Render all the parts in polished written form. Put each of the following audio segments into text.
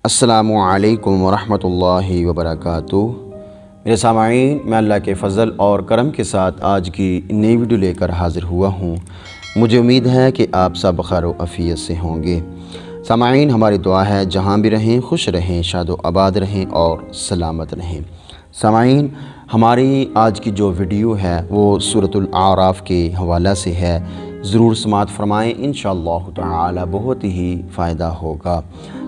السلام علیکم ورحمۃ اللہ وبرکاتہ۔ میرے سامعین، میں اللہ کے فضل اور کرم کے ساتھ آج کی نئی ویڈیو لے کر حاضر ہوا ہوں۔ مجھے امید ہے کہ آپ سب خیر و عافیت سے ہوں گے۔ سامعین، ہماری دعا ہے جہاں بھی رہیں خوش رہیں، شاد و آباد رہیں اور سلامت رہیں۔ سامعین، ہماری آج کی جو ویڈیو ہے وہ سورۃ الاعراف کے حوالہ سے ہے، ضرور سماعت فرمائیں، انشاءاللہ تعالی بہت ہی فائدہ ہوگا۔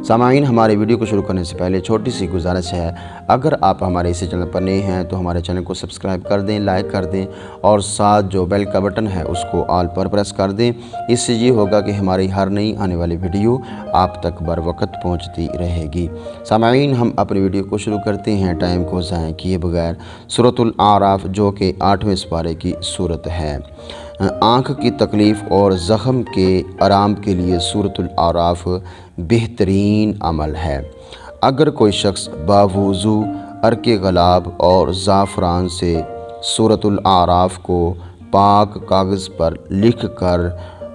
سامعین، ہمارے ویڈیو کو شروع کرنے سے پہلے چھوٹی سی گزارش ہے، اگر آپ ہمارے اسی چینل پر نئے ہیں تو ہمارے چینل کو سبسکرائب کر دیں، لائک کر دیں اور ساتھ جو بیل کا بٹن ہے اس کو آل پر پریس کر دیں۔ اس سے یہ ہوگا کہ ہماری ہر نئی آنے والی ویڈیو آپ تک بر وقت پہنچتی رہے گی۔ سامعین، ہم اپنی ویڈیو کو شروع کرتے ہیں ٹائم کو ضائع کیے بغیر۔ سورۃ الاعراف جو کہ 8ویں سپارے کی سورت ہے۔ آنکھ کی تکلیف اور زخم کے آرام کے لیے سورۃ الاعراف بہترین عمل ہے۔ اگر کوئی شخص باوضو عرق غلاب اور زعفران سے سورۃ الاعراف کو پاک کاغذ پر لکھ کر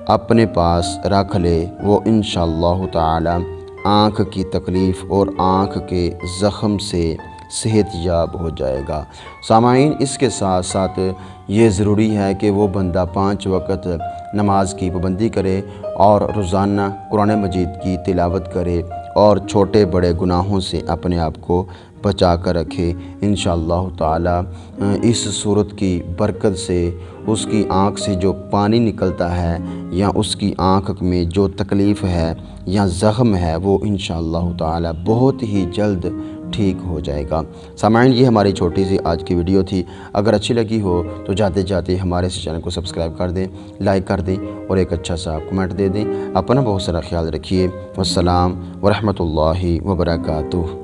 اپنے پاس رکھ لے، وہ انشاءاللہ تعالی آنکھ کی تکلیف اور آنکھ کے زخم سے صحت یاب ہو جائے گا۔ سامعین، اس کے ساتھ ساتھ یہ ضروری ہے کہ وہ بندہ 5 وقت نماز کی پابندی کرے اور روزانہ قرآن مجید کی تلاوت کرے اور چھوٹے بڑے گناہوں سے اپنے آپ کو بچا کر رکھے۔ انشاءاللہ تعالی اس صورت کی برکت سے اس کی آنکھ سے جو پانی نکلتا ہے یا اس کی آنکھ میں جو تکلیف ہے یا زخم ہے وہ انشاءاللہ تعالی بہت ہی جلد ٹھیک ہو جائے گا۔ سامعین، یہ ہماری چھوٹی سی آج کی ویڈیو تھی۔ اگر اچھی لگی ہو تو جاتے جاتے ہمارے اس چینل کو سبسکرائب کر دیں، لائک کر دیں اور ایک اچھا سا کمنٹ دے دیں۔ اپنا بہت سارا خیال رکھیے۔ والسلام ورحمۃ اللہ وبرکاتہ۔